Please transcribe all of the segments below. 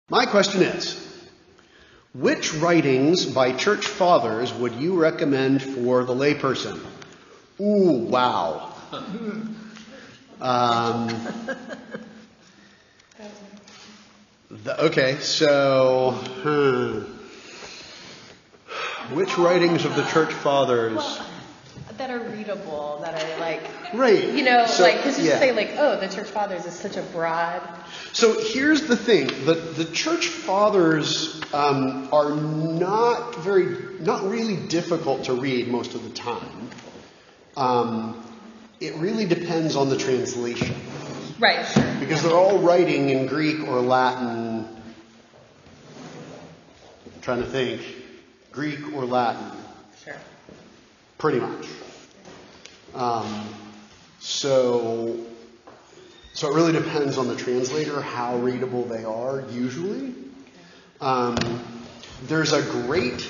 My question is, which writings by church fathers would you recommend for the layperson? Ooh, wow. Okay, so which writings of the church fathers? Well, that are readable, that are like, right? So, like, because you say like, oh, the church fathers is such a broad. So here's the thing: the church fathers are not really difficult to read most of the time. It really depends on the translation. Right, sure. Because they're all writing in Greek or Latin. I'm trying to think. Greek or Latin. Sure. Pretty much. So it really depends on the translator, how readable they are, usually. There's a great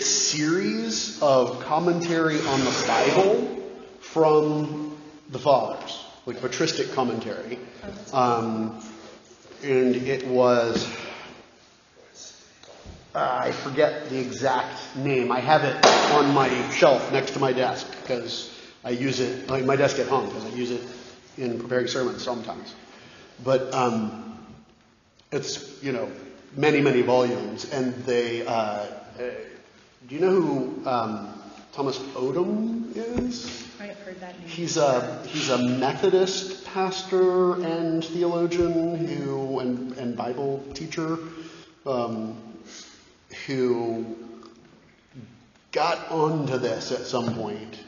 series of commentary on the Bible from the fathers, like patristic commentary. And it was, I forget the exact name. I have it on my shelf next to my desk because I use it, like my desk at home, because I use it in preparing sermons sometimes. But it's, many, many volumes. And they, do you know who Thomas Odom is? I've heard that name. He's a Methodist pastor and theologian and Bible teacher who got onto this at some point.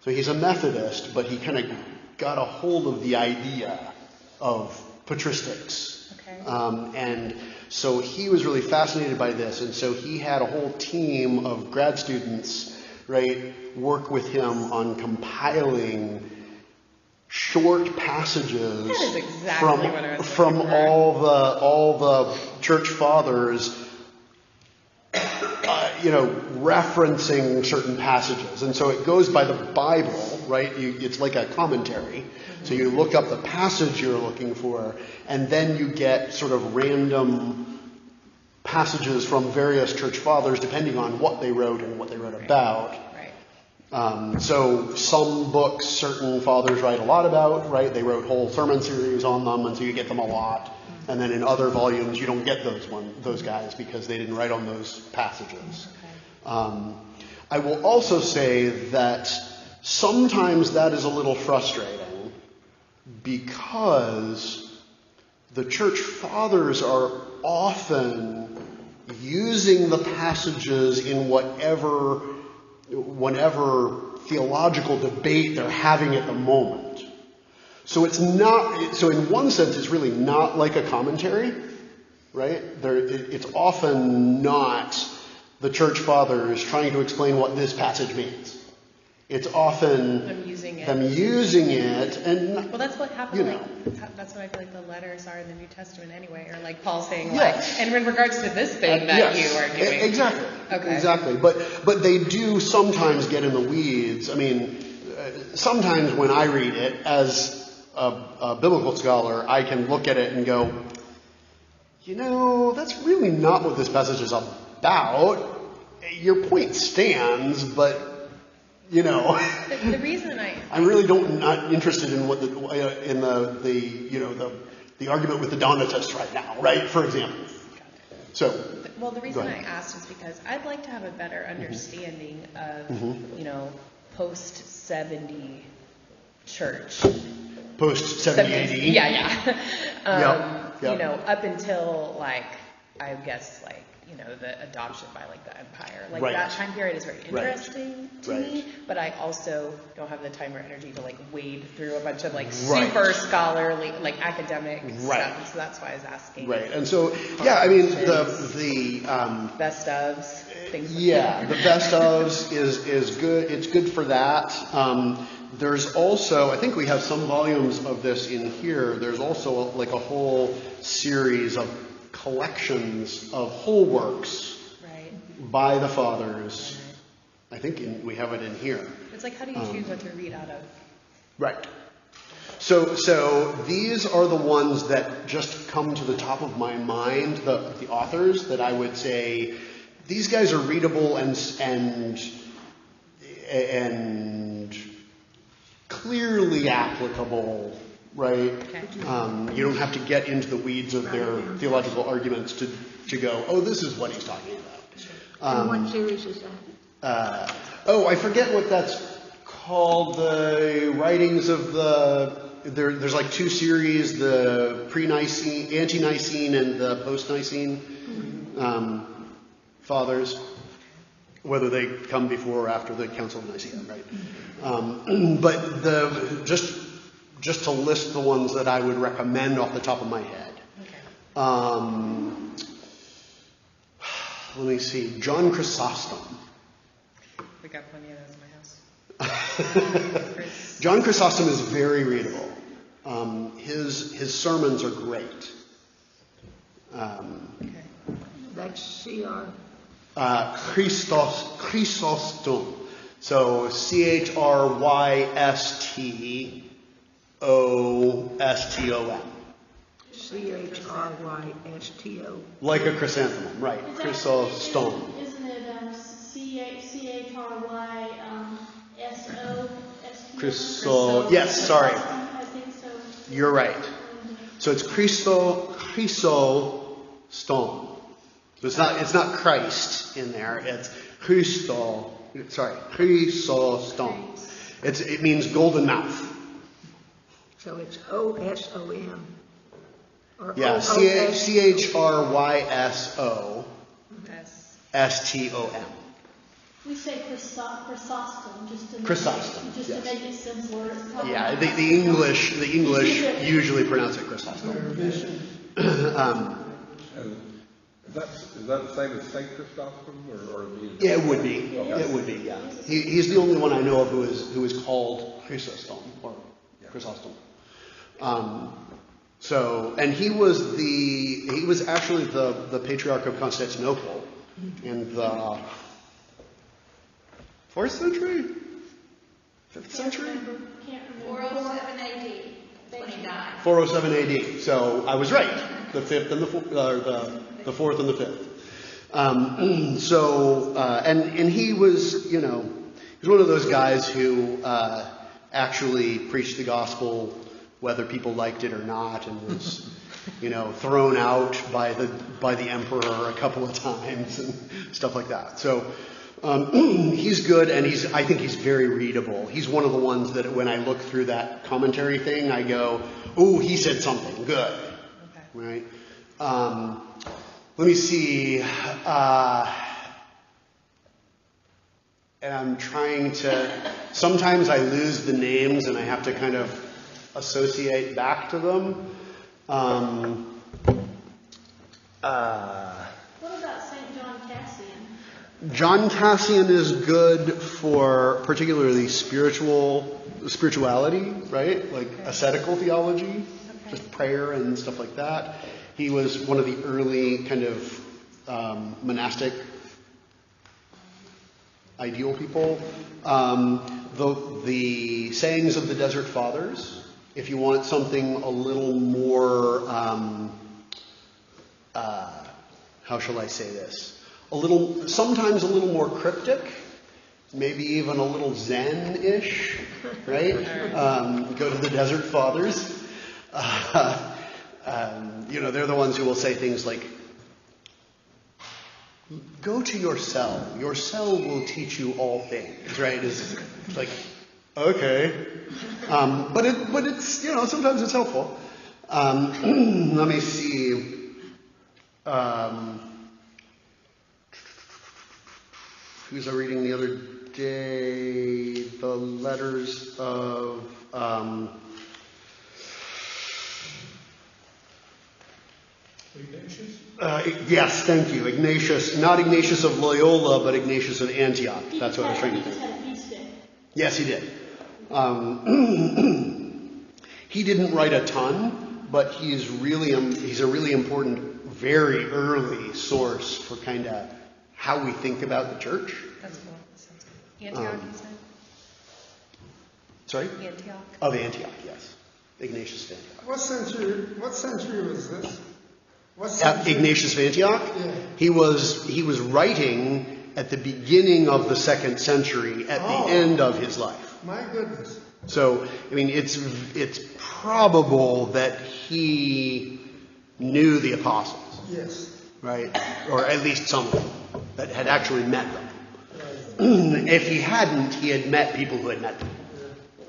So he's a Methodist, but he kind of got a hold of the idea of patristics. Okay. And so he was really fascinated by this, and so he had a whole team of grad students, right, work with him on compiling short passages that is exactly what I was from all the church fathers, referencing certain passages. And so it goes by the Bible, right? It's like a commentary. Mm-hmm. So you look up the passage you're looking for, and then you get sort of random passages from various church fathers depending on what they wrote and what they wrote about. Right. So some books certain fathers write a lot about, right? They wrote whole sermon series on them, and so you get them a lot. And then in other volumes, you don't get those guys because they didn't write on those passages. Okay. I will also say that sometimes that is a little frustrating because the church fathers are often using the passages in whenever theological debate they're having at the moment. So in one sense, it's really not like a commentary, right? It's often not the church fathers trying to explain what this passage means. It's often them using it, and well, that's what happened. That's what I feel like the letters are in the New Testament anyway, or like Paul saying, yes. and in regards to this thing that you are doing, exactly, okay, exactly. But they do sometimes get in the weeds. I mean, sometimes when I read it as a biblical scholar, I can look at it and go, that's really not what this passage is about. Your point stands, but the reason I'm really not interested in what the argument with the Donatists right now, right? For example. So. Well, the reason I asked is because I'd like to have a better understanding of post 70 church. Post 70 AD? Yeah. Yep. Up until I guess the adoption by the empire. Right. That time period is very interesting to me, but I also don't have the time or energy to wade through a bunch of super scholarly, academic stuff. So that's why I was asking. Right. And so, I mean, the best ofs, things like that. The best ofs is good. It's good for that. There's also, I think we have some volumes of this in here. There's also a whole series of collections of whole works by the fathers. Right. I think we have it in here. It's how do you choose what to read out of? Right. So these are the ones that just come to the top of my mind, the authors that I would say, these guys are readable and clearly applicable, right? Okay. You don't have to get into the weeds of their theological arguments to go, oh, this is what he's talking about. And what series is that? I forget what that's called. The writings of there's like two series, the pre-Nicene, ante-Nicene, and the post-Nicene fathers, whether they come before or after the Council of Nicaea, right? But just to list the ones that I would recommend off the top of my head. Okay. Let me see. John Chrysostom. We got plenty of those in my house. John Chrysostom is very readable. His sermons are great. Okay. That's C-R. Chrysostom. So Chrysostom. Chrystom. Like a chrysanthemum, right. Chrysostom. Isn't it CHRYSO? Yes, sorry. I think so. You're right. So it's Chrysostom. So it's not Christ in there. It's Chrysostom. It means golden mouth. So it's O-S-O-M. Or Yeah, CHRYSOSTOM. We say Chrysostom just to Chrysostom, just yes. to make it simpler. Yeah, the English usually pronounce it Chrysostom. Is that the same as Saint Chrysostom, or Yeah, it would be. Okay. It would be. Yeah. He's the only one I know of who is called Chrysostom or Chrysostom. And he was actually the Patriarch of Constantinople in the 4th century, 5th century. Can't remember. 407 AD, 29. 407 AD. So I was right. The 5th and the 4th and the 5th. And he was, he was one of those guys who actually preached the gospel whether people liked it or not, and was, thrown out by the emperor a couple of times and stuff like that. So he's good, and I think he's very readable. He's one of the ones that when I look through that commentary thing, I go, "Ooh, he said something good." Okay. Right? Let me see. And I'm trying to. Sometimes I lose the names, and I have to kind of associate back to them. What about St. John Cassian? John Cassian is good for particularly spirituality, right? Like ascetical theology, just prayer and stuff like that. He was one of the early kind of monastic ideal people. The sayings of the Desert Fathers, if you want something a little more, how shall I say this? Sometimes a little more cryptic, maybe even a little Zen-ish, right? Go to the Desert Fathers. They're the ones who will say things like, go to your cell. Your cell will teach you all things, right? It's like, okay. But it's, sometimes it's helpful. Let me see. Who was I reading the other day? The letters of... Ignatius? Yes, thank you. Ignatius, not Ignatius of Loyola, but Ignatius of Antioch. That's what I was trying to He just think. had a feast day. Yes, he did. He didn't write a ton, but he's a really important, very early source for kind of how we think about the church. That's cool. That sounds good. Antioch, you said? Sorry? Antioch. Of Antioch, yes. Ignatius of Antioch. What century was this? What century? Ignatius of Antioch? Yeah. He was writing at the beginning of the 2nd century, at the end of his life. My goodness. So, I mean, it's probable that he knew the apostles. Yes. Right? Or at least some of them that had actually met them. If he hadn't, he had met people who had met them.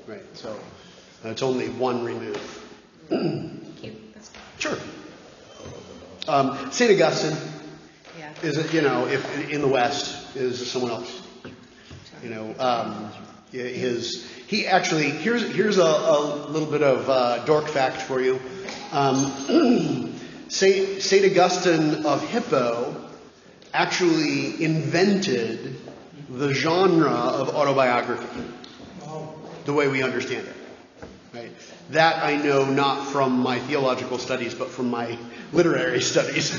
Right? So, it's only one remove. Thank you. That's fine. Sure. St. Augustine Yeah. is, if in the West, is someone else. He actually, here's a little bit of dork fact for you. St. Augustine of Hippo actually invented the genre of autobiography, the way we understand it. Right? That I know not from my theological studies, but from my literary studies.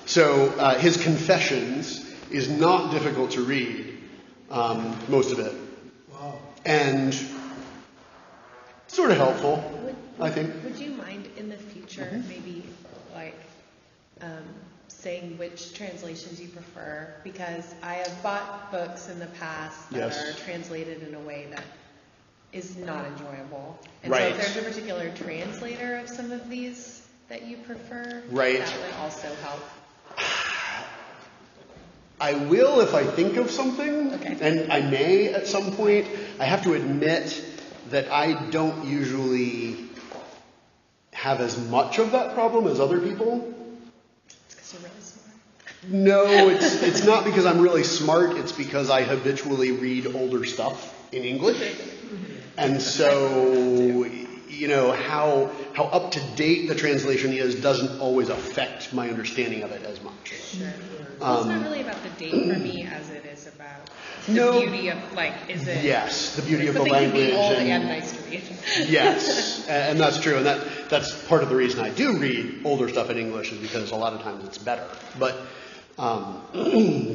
So his Confessions is not difficult to read, most of it. Wow. And sort of helpful, I think. Would you mind in the future maybe like saying which translations you prefer? Because I have bought books in the past that are translated in a way that is not enjoyable. And so if there's a particular translator of some of these that you prefer, that would also help. I will if I think of something, Okay. and I may at some point. I have to admit that I don't usually have as much of that problem as other people. It's because you're really smart. No, it's not because I'm really smart. It's because I habitually read older stuff in English. And so, how up to date the translation is doesn't always affect my understanding of it as much. Sure. Well, it's not really about the date for me as it is about the beauty of, is it... Yes, the beauty of the something language. can be old and nice to read. Yes, and that's true. And that's part of the reason I do read older stuff in English is because a lot of times it's better. But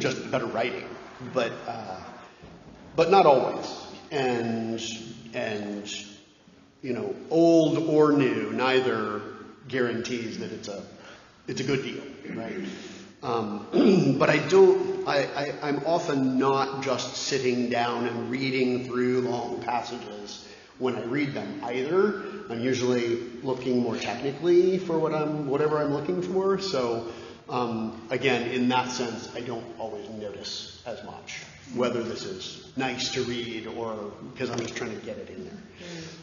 just better writing. But not always. And old or new, neither guarantees that it's a good deal, right? But I'm often not just sitting down and reading through long passages when I read them either. I'm usually looking more technically for whatever I'm looking for. So again, in that sense, I don't always notice as much whether this is nice to read or because I'm just trying to get it in there.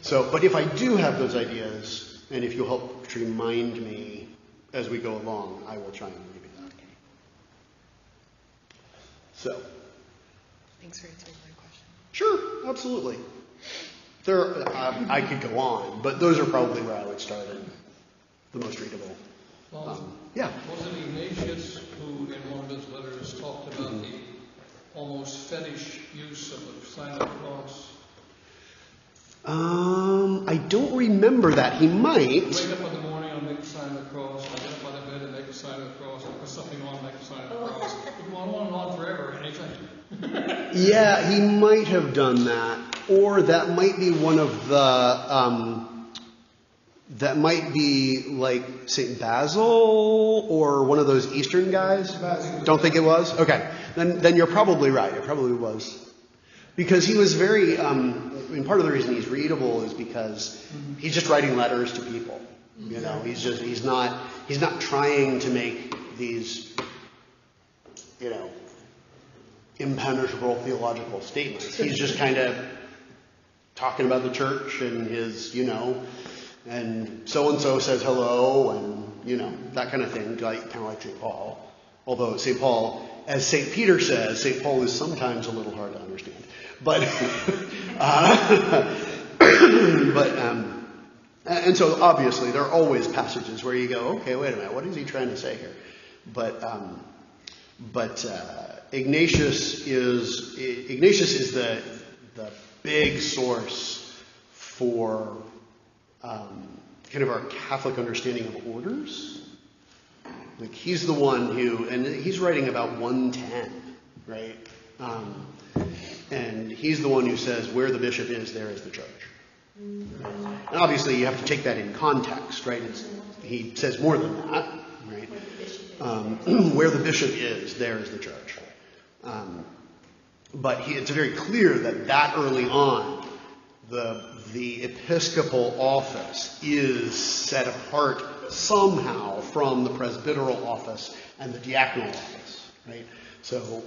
So, but if I do have those ideas, and if you'll help to remind me as we go along, I will try and give you that. Okay. So. Thanks for answering my question. Sure, absolutely. I could go on, but those are probably where I would start and the most readable. Yeah. Was it Ignatius who, in one of his letters, talked about the almost fetish use of the sign of the cross? I don't remember that. He might. Wake up in the morning and make the sign of the cross. I get up out of bed and make the sign of the cross. I put something on and make the sign of the cross. It went on and on forever. Anything. Yeah, he might have done that. Or that might be one of the, that might be like St. Basil or one of those Eastern guys. Don't think it was? Okay. Then you're probably right. It probably was. Because he was very, part of the reason he's readable is because he's just writing letters to people. He's not trying to make these, impenetrable theological statements. He's just kind of talking about the church and his, and so-and-so says hello and, that kind of thing, kind of like St. Paul. Although St. Paul, as St. Peter says, St. Paul is sometimes a little hard to understand. But, and so obviously there are always passages where you go, okay, wait a minute, what is he trying to say here? But Ignatius is the big source for kind of our Catholic understanding of orders. Like he's the one who, and he's writing about 110, right? And he's the one who says where the bishop is, there is the church. And obviously you have to take that in context, right? He says more than that, right? Where the bishop is, there is the church. But it's very clear that early on, the episcopal office is set apart somehow from the presbyteral office and the diaconal office, right? So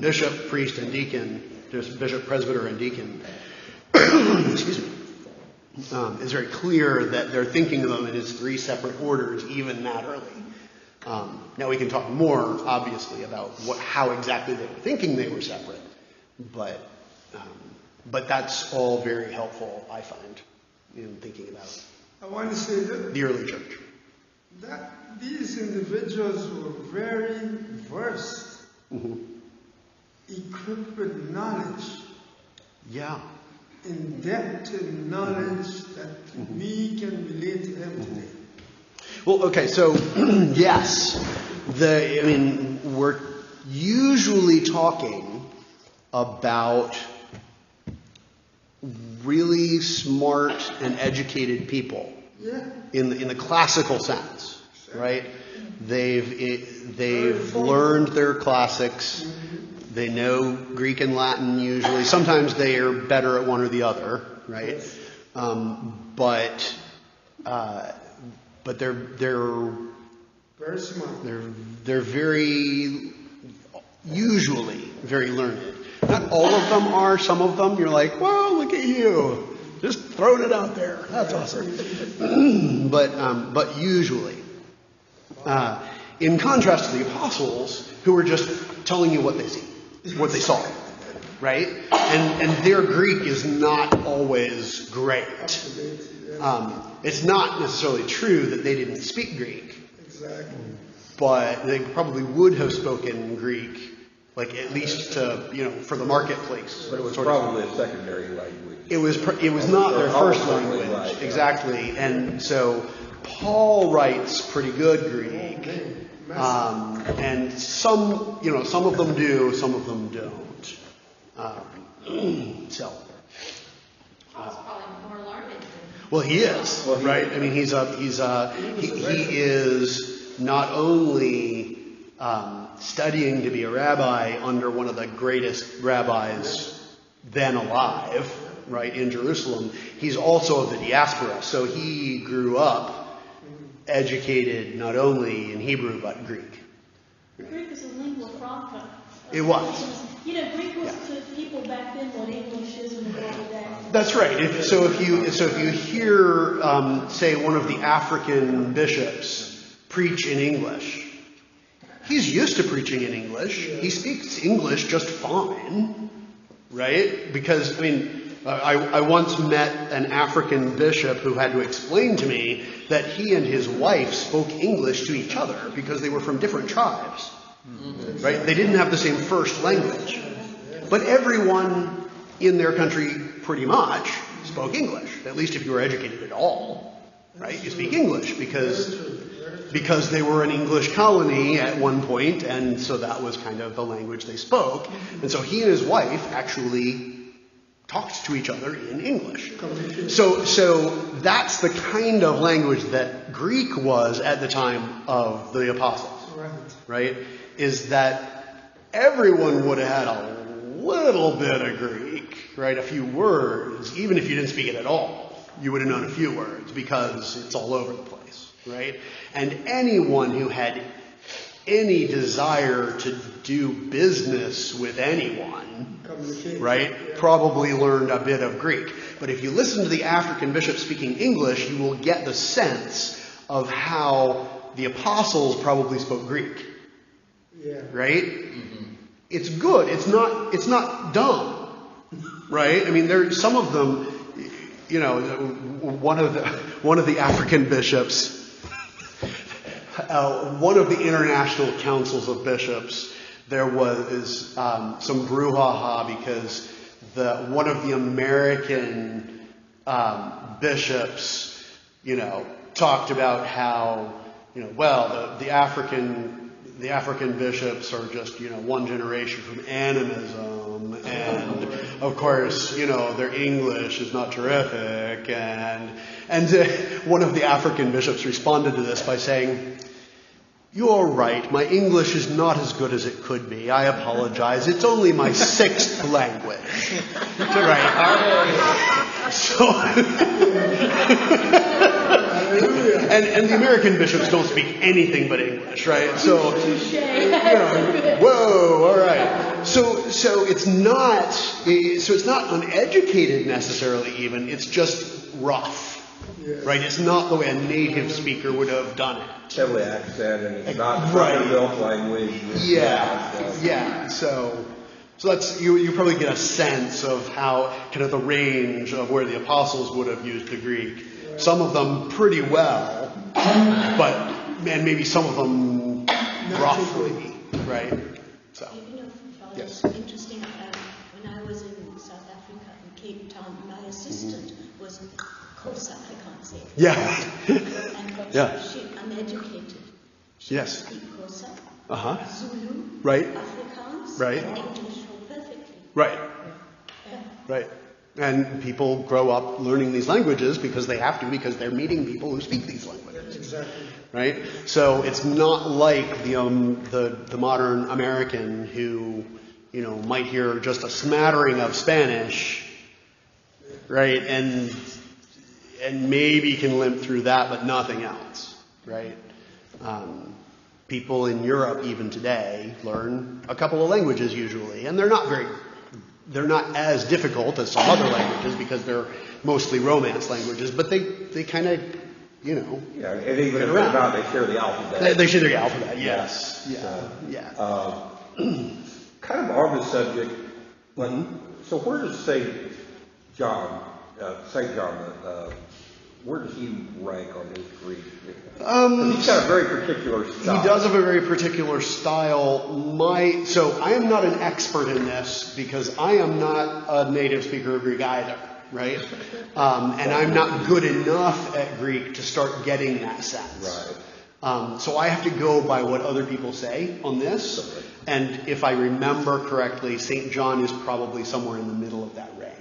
bishop, priest, and deacon, just bishop, presbyter, and deacon, excuse me, it's very clear that they're thinking of them in as three separate orders, even that early. Now we can talk more, obviously, about how exactly they were thinking they were separate, but that's all very helpful, I find, in thinking about I want to say that, the early church. that these individuals were very versed, equipped with knowledge, Yeah. in depth in knowledge that we can relate to them today. Well, okay, so yes, we're usually talking about really smart and educated people Yeah. in the classical sense, right? They've learned their classics. They know Greek and Latin usually. Sometimes they are better at one or the other, right? But they're Very smart. they're very usually very learned. Not all of them are. Some of them you're like, well, look at you, just throwing it out there. That's awesome. But usually, in contrast to the apostles, who are just telling you what they see, what they saw, right? And their Greek is not always great. It's not necessarily true that they didn't speak Greek. Exactly. But they probably would have spoken Greek, like at least for the marketplace. But it was Probably a secondary language. It was not their first Probably language, right, yeah. Exactly. And so Paul writes pretty good Greek, and some of them do, some of them don't. So. Paul's probably more learned than Well, he is, right? I mean, he is not only studying to be a rabbi under one of the greatest rabbis then alive, right, in Jerusalem. He's also of the diaspora, so he grew up educated not only in Hebrew but Greek. Greek is a lingua franca. It was. Greek was to people back then what English is in the world today. That's right. So if you hear, say, one of the African bishops preach in English, he's used to preaching in English. He speaks English just fine, right? Because I once met an African bishop who had to explain to me that he and his wife spoke English to each other because they were from different tribes, right? They didn't have the same first language, but everyone in their country pretty much spoke English. At least if you were educated at all, right? You speak English because they were an English colony at one point, and so that was kind of the language they spoke. And so he and his wife actually talked to each other in English. So that's the kind of language that Greek was at the time of the apostles, right? Is that everyone would have had a little bit of Greek, right? A few words, even if you didn't speak it at all, you would have known a few words because it's all over the place, right? And anyone who had any desire to do business with anyone, right, probably learned a bit of Greek. But if you listen to the African bishop speaking English, you will get the sense of how the apostles probably spoke Greek, right? It's good. It's not dumb, right? I mean, there's some of them. One of the African bishops, one of the international councils of bishops, there was some brouhaha because one of the American bishops, talked about how, the African bishops are just, one generation from animism, and of course, their English is not terrific. And one of the African bishops responded to this by saying, "You're right, my English is not as good as it could be. I apologize. It's only my 6th language." Right. So, and the American bishops don't speak anything but English, right? So, whoa, all right. So it's not uneducated necessarily even. It's just rough. Right, it's not the way a native speaker would have done it. Heavily accented, and it's not right. built language. Yeah. So that's you probably get a sense of how kind of the range of where the apostles would have used the Greek. Right. Some of them pretty well, and maybe some of them roughly, right? So. Yes. Interesting. When I was in South Africa in Cape Town, my assistant was Kosa. I can't say it. Yeah. And Yeah. She uneducated. She Yes. speak Kosa, Zulu. Zulu, Right. Afrikaans, Right. and English perfectly. Right. Yeah. Right. And people grow up learning these languages because they have to, because they're meeting people who speak these languages. Exactly. Right? So it's not like the modern American who, might hear just a smattering of Spanish, right? And maybe can limp through that, but nothing else, right? People in Europe even today learn a couple of languages usually, and they're not as difficult as some other languages because they're mostly Romance languages, but they kind of, Yeah, and even if they're not, they share the alphabet. They share the alphabet, yes. Yeah. Kind of on this subject, so where does St. John, where does he rank on his Greek? He's got a very particular style. He does have a very particular style. So I am not an expert in this because I am not a native speaker of Greek either, right? And I'm not good enough at Greek to start getting that sense. Right. So I have to go by what other people say on this. And if I remember correctly, St. John is probably somewhere in the middle of that range.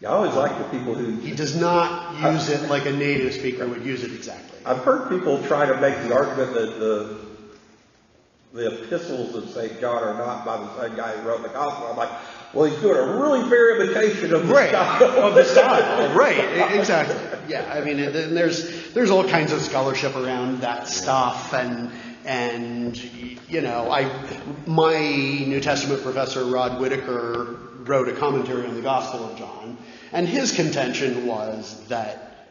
Yeah, I always like the people who... He does not use it like a native speaker would use it exactly. I've heard people try to make the argument that the epistles of St. John are not by the same guy who wrote the gospel. I'm like, well, he's doing a really fair imitation of the style. Of the style, right, exactly. Yeah, I mean, there's all kinds of scholarship around that stuff, and my New Testament professor, Rod Whitaker, wrote a commentary on the Gospel of John, and his contention was that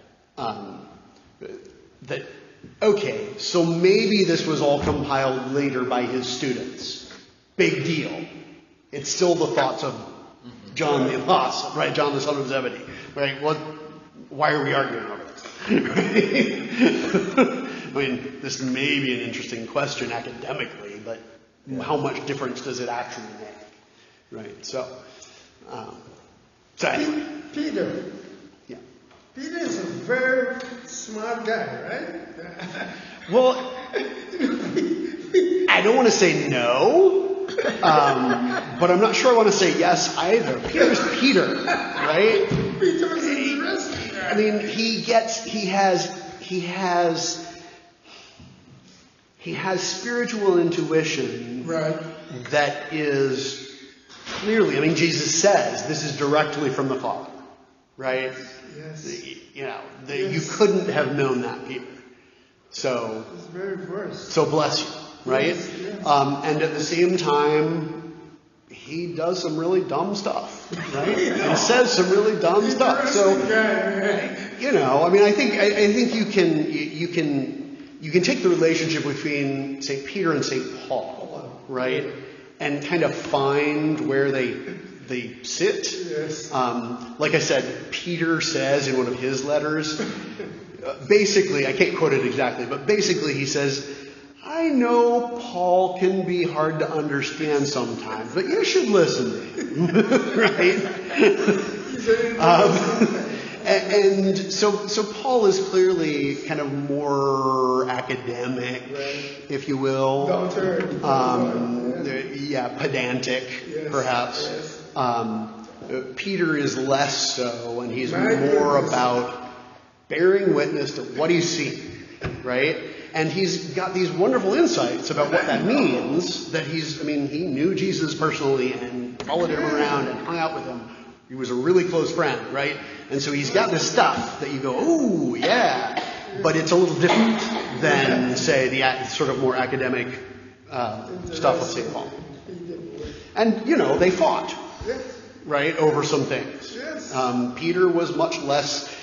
okay, so maybe this was all compiled later by his students. Big deal. It's still the thoughts of John the Apostle, right? John the son of Zebedee, right? Why are we arguing over this? I mean, this may be an interesting question academically, but how much difference does it actually make, right? So anyway. Peter. Yeah. Peter is a very smart guy, right? Well, I don't want to say no, but I'm not sure I want to say yes either. Peter's Peter, right? Peter is interesting guy. I mean, he has spiritual intuition, right? That is clearly, I mean, Jesus says this is directly from the Father, right? Yes. You couldn't have known that, Peter. So, it's very verse. So bless you, right? Yes. And at the same time, he does some really dumb stuff, right? And says some really dumb stuff. So, I mean, I think you can take the relationship between St. Peter and St. Paul, right? And kind of find where they sit. Yes. Like I said, Peter says in one of his letters, basically, I can't quote it exactly, but basically he says, I know Paul can be hard to understand sometimes, but you should listen to him, right? And so Paul is clearly kind of more academic, if you will. Pedantic, perhaps. Yes. Peter is less so, and he's more about bearing witness to what he's seen, right? And he's got these wonderful insights about what that means, that he knew Jesus personally and followed him around and hung out with him. He was a really close friend, right? And so he's got this stuff that you go, ooh, yeah. But it's a little different than, say, the sort of more academic stuff of St. Paul. And, they fought, right, over some things. Peter was much less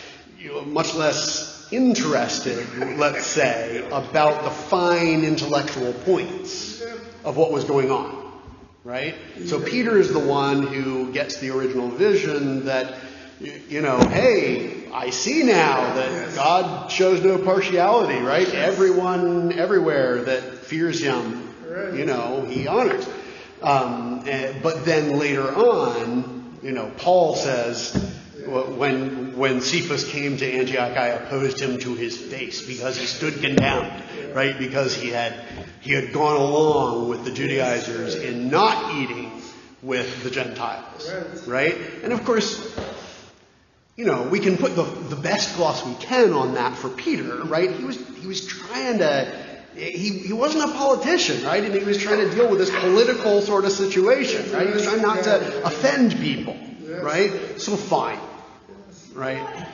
interested, let's say, about the fine intellectual points of what was going on, right? So Peter is the one who gets the original vision that, hey, I see now that God shows no partiality, right? Everyone, everywhere that fears him, he honors. But then later on, Paul says, when Cephas came to Antioch, I opposed him to his face because he stood condemned, right? Because he had gone along with the Judaizers in not eating with the Gentiles, right? And of course, we can put the best gloss we can on that for Peter, right? He was trying to. He wasn't a politician, right? And he was trying to deal with this political sort of situation, right? He was trying not to offend people, right? So fine, right?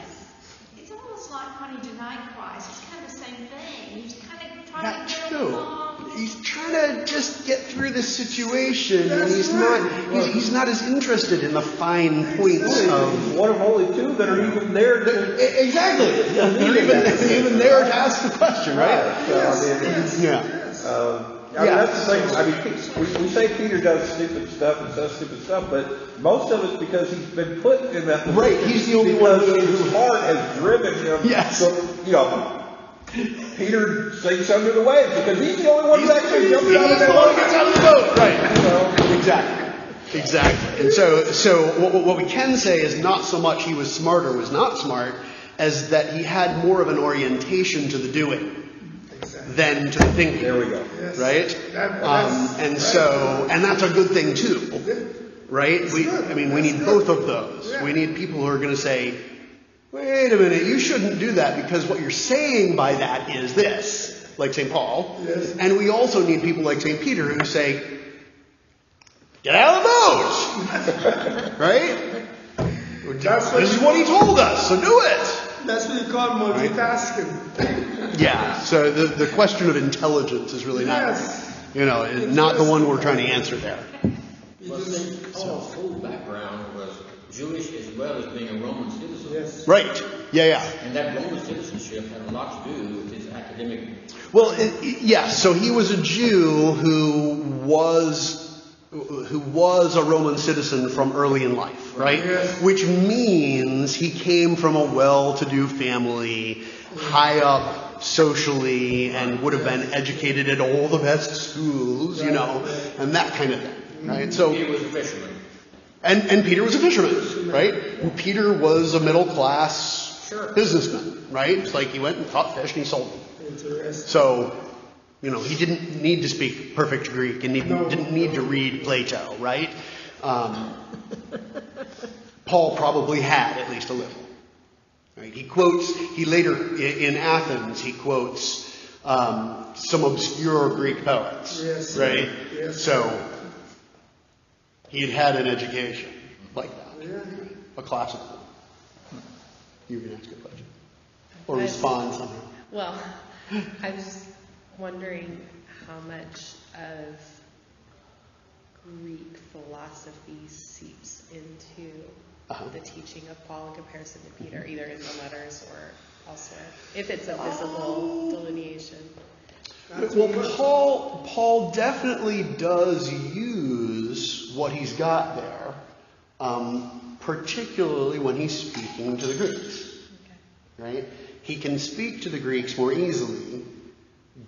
It's almost like when he denied Christ. It's kind of the same thing. He's kind of trying That to get too. along. He's trying to just get through this situation, and he's not as interested in the fine points of. One of only two that are even there to. Exactly. They're even there to ask the question, right? That's the thing. We say Peter does stupid stuff and says stupid stuff, but most of it's because he's been put in that position. Right, he's the only one whose heart has driven him. Yes. So, Peter sinks under the waves because he's the only one who actually jumps out of the boat. Gets out of the boat, right? Exactly. And so what we can say is not so much he was smart or was not smart, as that he had more of an orientation to the doing than to the thinking. There we go. Right? And that's a good thing too, right? We need both of those. We need people who are going to say, wait a minute, you shouldn't do that because what you're saying by that is this, like St. Paul. Yes. And we also need people like St. Peter who say, get out of the boat! Right? This is what he told us, so do it! That's what you call multitasking. Yeah, so the question of intelligence is really not the one we're trying to answer there. Well, St. Paul's whole background was Jewish as well as being a Roman citizen. Yes. Right. Yeah. And that Roman citizenship had a lot to do with his academic. Well, so he was a Jew who was a Roman citizen from early in life, right? Yes. Which means he came from a well-to-do family, high up socially, and would have been educated at all the best schools, and that kind of thing, right? So He was a fisherman. And Peter was a fisherman, right? And Peter was a middle-class businessman, right? It's like he went and caught fish and he sold them. So, he didn't need to speak perfect Greek and didn't need to read Plato, right? Paul probably had at least a little. Right? He later, in Athens, he quotes some obscure Greek poets, right? Yes. So, he'd had an education like that, a classical one. You were going to ask a question. Or respond somehow. Well, I was just wondering how much of Greek philosophy seeps into the teaching of Paul in comparison to Peter, either in the letters or elsewhere, if it's a visible delineation. Well, Paul definitely does use what he's got there, particularly when he's speaking to the Greeks, right? He can speak to the Greeks more easily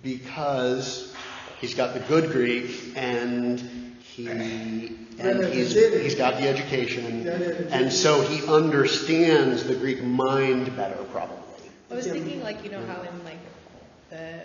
because he's got the good Greek and he's got the education, and so he understands the Greek mind better, probably. I was thinking, how in the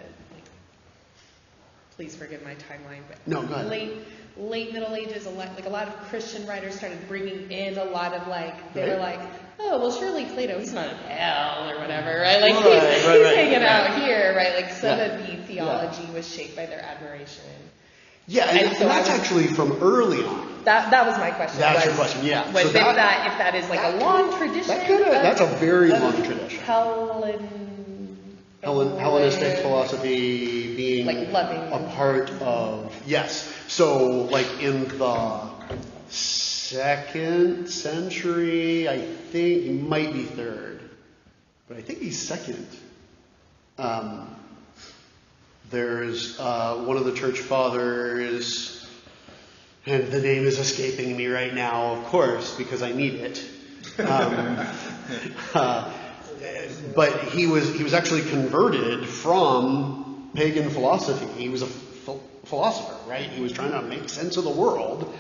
please forgive my timeline, but no, go ahead. late Middle Ages, like a lot of Christian writers started bringing in a lot of they were like, oh, well, surely Plato, he's not in hell or whatever, right? Like he's hanging out here, right? Like some of the theology was shaped by their admiration. Yeah, and so that's actually from early on. That was my question. That's your question, yeah. So if that is like a long tradition. That's a very long tradition. Hellenistic philosophy being like loving a part of, yes. So like in the 2nd century, I think, he might be 3rd, but I think he's 2nd. There's one of the church fathers, and the name is escaping me right now, of course, because I need it. But he was actually converted from pagan philosophy. He was a philosopher, right? He was trying to make sense of the world,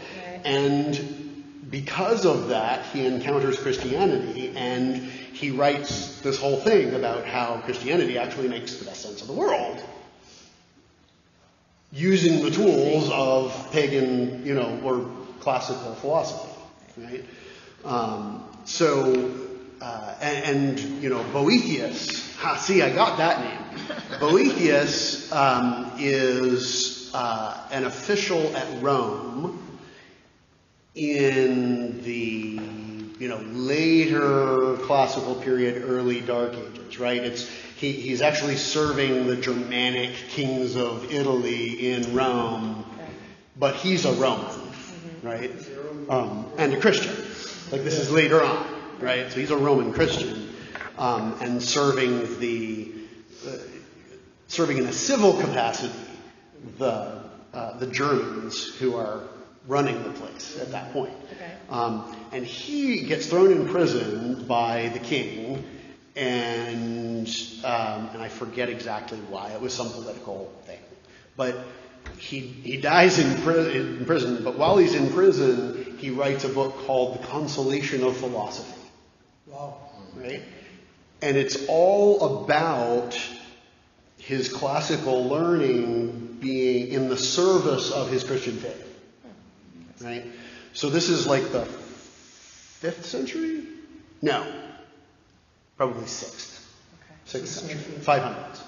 and because of that, he encounters Christianity, and he writes this whole thing about how Christianity actually makes the best sense of the world, using the tools of pagan, or classical philosophy, right? Boethius, see, I got that name. Boethius is an official at Rome in the, later classical period, early Dark Ages, right? He's actually serving the Germanic kings of Italy in Rome, but he's a Roman, right? And a Christian. Like this is later on, right? So he's a Roman Christian, and serving in a civil capacity the Germans who are running the place at that point. Okay. And he gets thrown in prison by the king, and I forget exactly why. It was some political thing, but he dies in prison. But while he's in prison, he writes a book called The Consolation of Philosophy. Wow. Right? And it's all about his classical learning being in the service of his Christian faith. Right? So this is like the 5th century? No. Probably 6th. Okay. 6th century. 500s.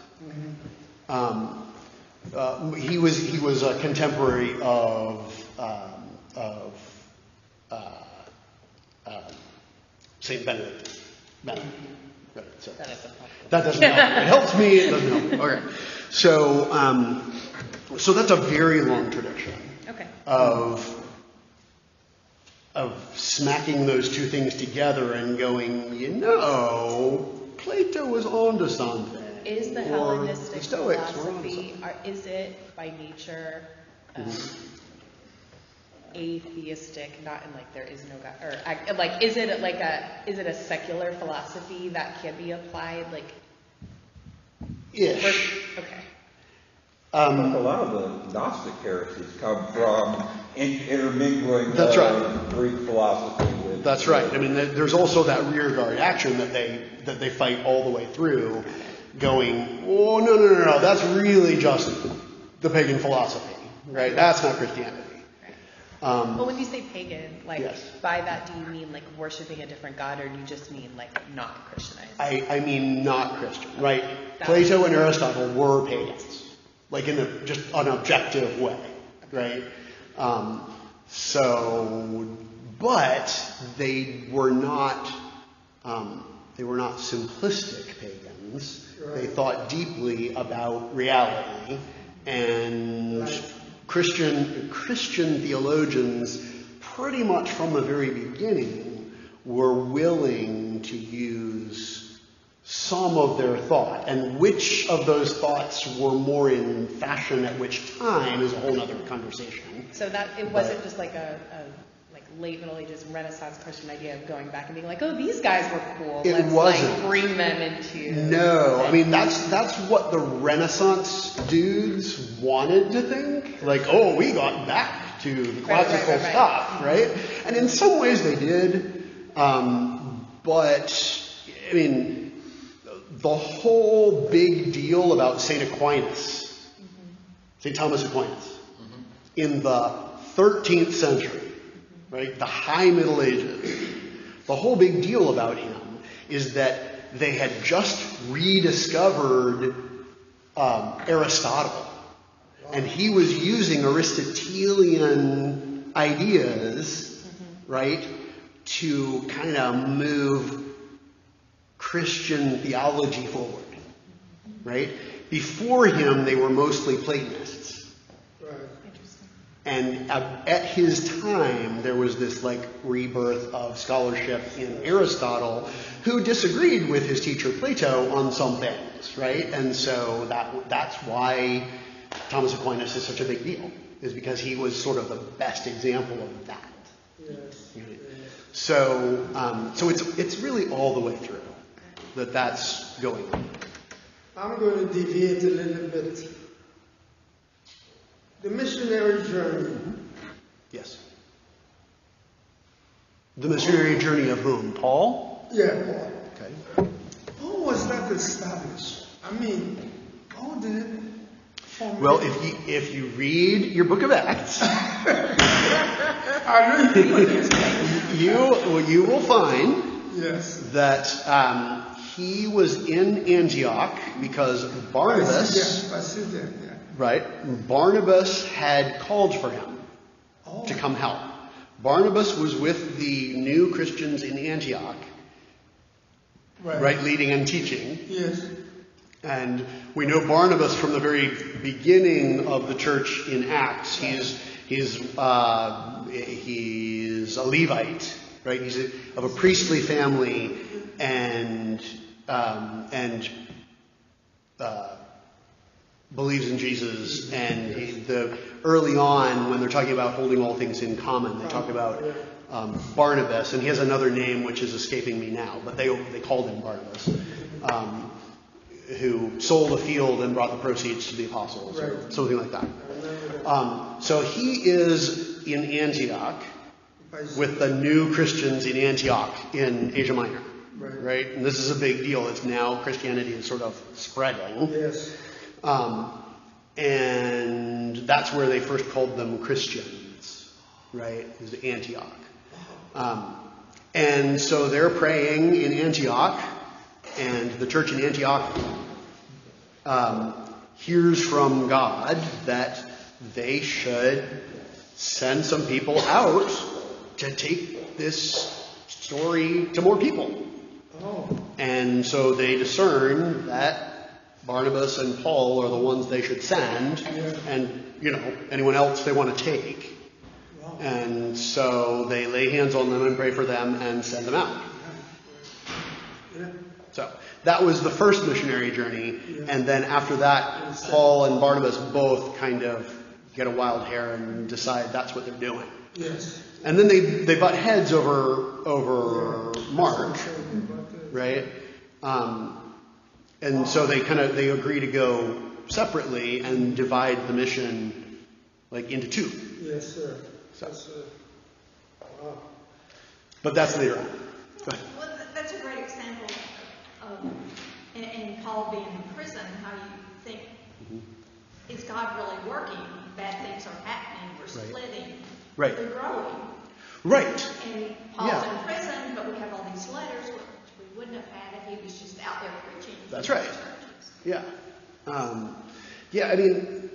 Mm-hmm. He was a contemporary of Saint Benedict. Right, so that doesn't help. It helps me. It doesn't help. Okay. So that's a very long tradition. Okay. Of smacking those two things together and going, Plato was onto something. Is the Hellenistic philosophy, is it by nature atheistic, not in like there is no God, or like is it a secular philosophy that can be applied like? Ish. Okay. A lot of the Gnostic heresies come from intermingling That's right. Greek philosophy with. That's right. I mean, there's also that rearguard action that they fight all the way through, going, oh no, that's really just the pagan philosophy, right? That's not Christianity. Well, when you say pagan, yes. By that, do you mean like worshiping a different god, or do you just mean like not Christianized? I mean not Christian, right? Plato and Aristotle were pagans, like in just an objective way, right? But they were not simplistic pagans. Right. They thought deeply about reality, and Christian theologians, pretty much from the very beginning, were willing to use some of their thought. And which of those thoughts were more in fashion at which time is a whole other conversation. So that it wasn't just like a late Middle Ages Renaissance Christian idea of going back and being like, oh, these guys were cool. It wasn't. Bring them into. No, I mean that's what the Renaissance dudes wanted to think. Like, oh, we got back to the classical stuff, right? And in some ways they did, but I mean, the whole big deal about St. Aquinas, St. Thomas Aquinas, in the 13th century, right? The high Middle Ages. The whole big deal about him is that they had just rediscovered Aristotle. And he was using Aristotelian ideas, right, to kind of move Christian theology forward, right? Before him, they were mostly Platonists. Right. And at his time, there was this like rebirth of scholarship in Aristotle, who disagreed with his teacher Plato on some things, right? And so that's why Thomas Aquinas is such a big deal, is because he was sort of the best example of that. Yes. Right? So it's really all the way through that's going on. I'm going to deviate a little bit. The missionary journey. Yes. The missionary journey of whom? Paul? Yeah, Paul. Okay. How was that established? I mean, how did it form? Well, if you read your book of Acts, I really you will find yes. that he was in Antioch because Barnabas, I see that, yeah. right? Barnabas had called for him to come help. Barnabas was with the new Christians in Antioch, right, leading and teaching. Yes. And we know Barnabas from the very beginning of the church in Acts. He's a Levite, right? He's of a priestly family, and believes in Jesus. And early on, when they're talking about holding all things in common, they talk about Barnabas, and he has another name which is escaping me now, but they called him Barnabas, who sold a field and brought the proceeds to the apostles, or something like that. So he is in Antioch with the new Christians in Antioch in Asia Minor, right? And this is a big deal. It's now Christianity is sort of spreading. Yes. And that's where they first called them Christians, right? Is Antioch. And so they're praying in Antioch, and the church in Antioch hears from God that they should send some people out to take this story to more people. And so they discern that Barnabas and Paul are the ones they should send, and anyone else they want to take. And so they lay hands on them and pray for them and send them out. So that was the first missionary journey, and then after that, Paul and Barnabas both kind of get a wild hair and decide that's what they're doing. Yes. And then they butt heads over Mark, right? And so they agree to go separately and divide the mission like into two. Yes, sir. So. Yes, sir. Wow. But that's later on. Go ahead. Well, that's a great example of, in Paul being in prison, how you think, is God really working? Bad things are happening, we're splitting, Right. we're growing. Right. And Paul's in prison, but we have all these letters, which we wouldn't have had if he was just out there preaching. That's right. Yeah. I mean,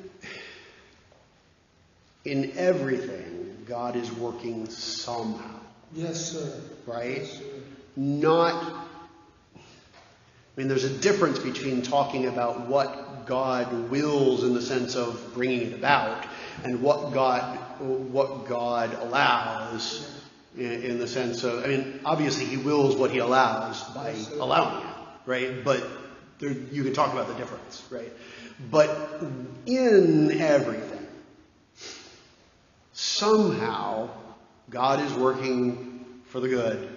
in everything, God is working somehow. Yes, sir. Right? Yes, sir. There's a difference between talking about what God wills in the sense of bringing it about and what God allows in the sense of, obviously he wills what he allows by allowing it, right? But you can talk about the difference, right? But in everything, somehow God is working for the good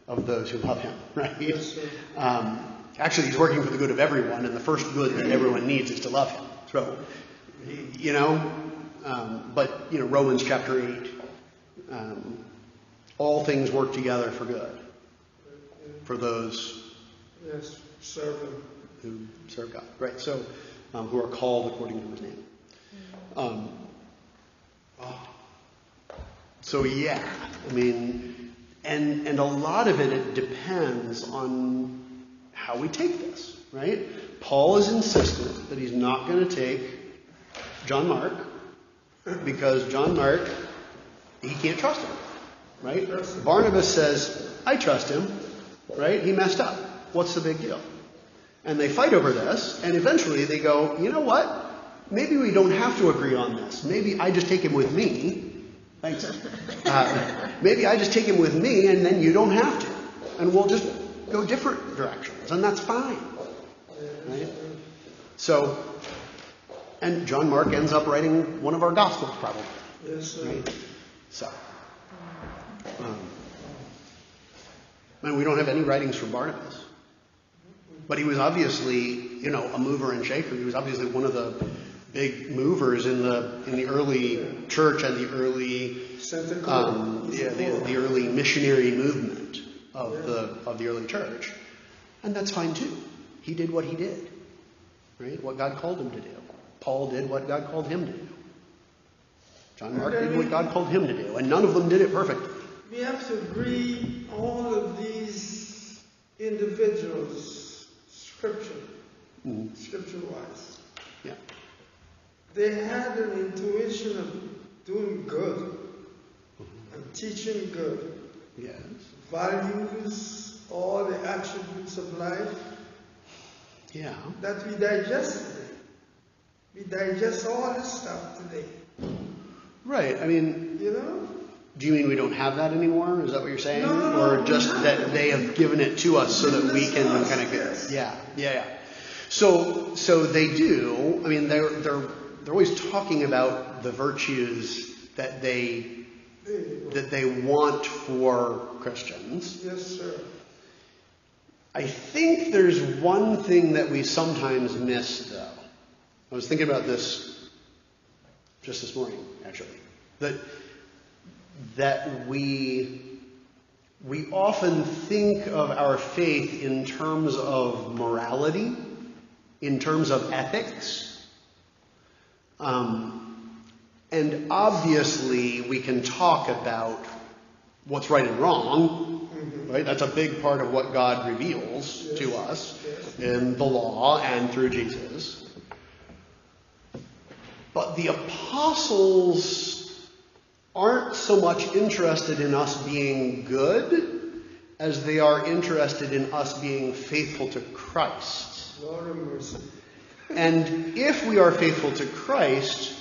of those who love him, right? Yes, sir. Actually, he's working for the good of everyone, and the first good that everyone needs is to love him. So, Romans chapter 8, all things work together for good for those who serve God, right? So, who are called according to his name. So yeah, I mean, and a lot of it depends on how we take this, right? Paul is insistent that he's not going to take John Mark because John Mark, he can't trust him, right? Barnabas says, I trust him, right? He messed up. What's the big deal? And they fight over this, and eventually they go, you know what? Maybe we don't have to agree on this. Maybe I just take him with me. Thanks. Maybe I just take him with me, and then you don't have to. And we'll just go different directions, and that's fine. Right? So, and John Mark ends up writing one of our Gospels, probably. Yes, sir. Right? So, and we don't have any writings from Barnabas. But he was obviously, a mover and shaker. He was obviously one of the big movers in the early church and the early the early missionary movement of the early church. And that's fine too. He did what he did. Right? What God called him to do. Paul did what God called him to do. John Mark did what God called him to do. And none of them did it perfectly. We have to agree all of these individuals, scripture-wise. Yeah. They had an intuition of doing good and teaching good. Yes. Values, all the attributes of life. Yeah. That we digest today. We digest all this stuff today. Right. I mean, do you mean we don't have that anymore? Is that what you're saying? No, or just that they have given it to us so that we can kind of get. Yeah. So they do. I mean, they're always talking about the virtues that they want for Christians. Yes, sir. I think there's one thing that we sometimes miss, though. I was thinking about this just this morning, actually. That we often think of our faith in terms of morality, in terms of ethics. And obviously we can talk about what's right and wrong, right? That's a big part of what God reveals to us in the law and through Jesus. But the apostles aren't so much interested in us being good as they are interested in us being faithful to Christ. Lord of mercy. And if we are faithful to Christ,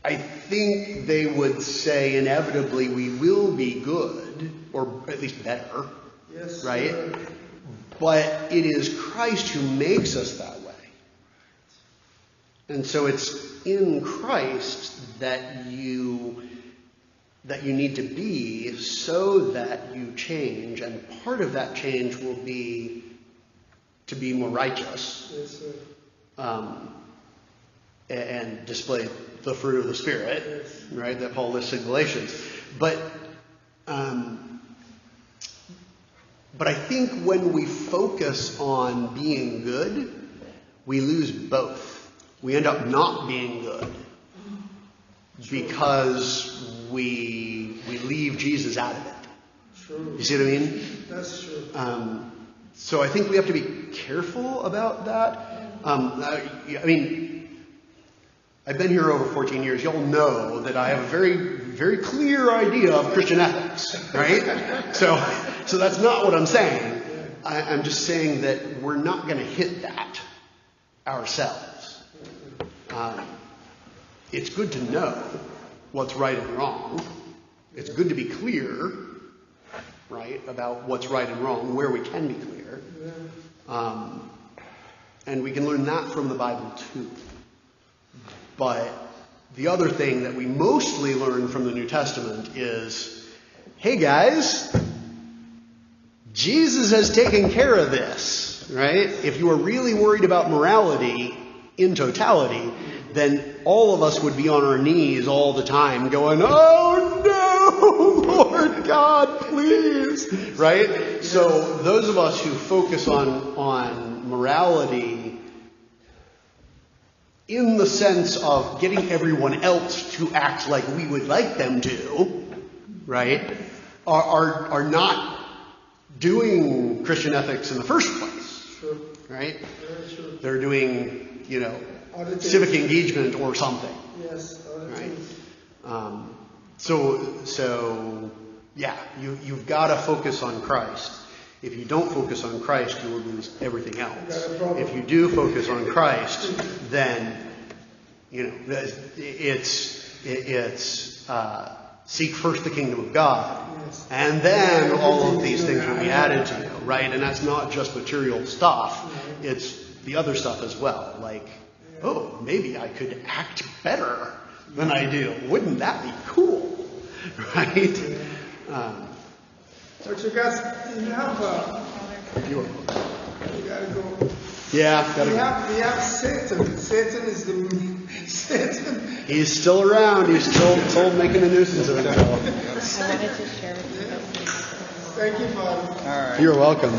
I think they would say inevitably we will be good, or at least better, Yes, right? sir. But it is Christ who makes us that way. And so it's in Christ that you need to be so that you change, and part of that change will be to be more righteous. Yes, sir. And display the fruit of the Spirit, right, that Paul lists in Galatians. But I think when we focus on being good, we lose both. We end up not being good because we leave Jesus out of it. True. You see what I mean? That's true. So I think we have to be careful about that. I mean, I've been here over 14 years. Y'all know that I have a very, very clear idea of Christian ethics, right? So that's not what I'm saying. I'm just saying that we're not going to hit that ourselves. It's good to know what's right and wrong. It's good to be clear, right, about what's right and wrong, where we can be clear. And we can learn that from the Bible too. But the other thing that we mostly learn from the New Testament is, hey guys, Jesus has taken care of this, right? If you are really worried about morality in totality, then all of us would be on our knees all the time going, oh no, Lord God, please, right? So those of us who focus on morality in the sense of getting everyone else to act like we would like them to, right, are not doing Christian ethics in the first place, Sure. right? Very true. They're doing, Other things. civic engagement or something, Yes, other right? things. So yeah, you've got to focus on Christ. If you don't focus on Christ, you will lose everything else. Got a problem. If you do focus on Christ, then it's seek first the kingdom of God, Yes. and then all of these things will be added to you, right? And that's not just material stuff; it's the other stuff as well. Like, oh, maybe I could act better than I do. Wouldn't that be cool, right? But you guys, you have, You you gotta go. yeah, gotta We go. have Satan. Satan is the Satan. He's still around. He's still making a nuisance of himself. I wanted to share with you. Thank you, Father. You're welcome.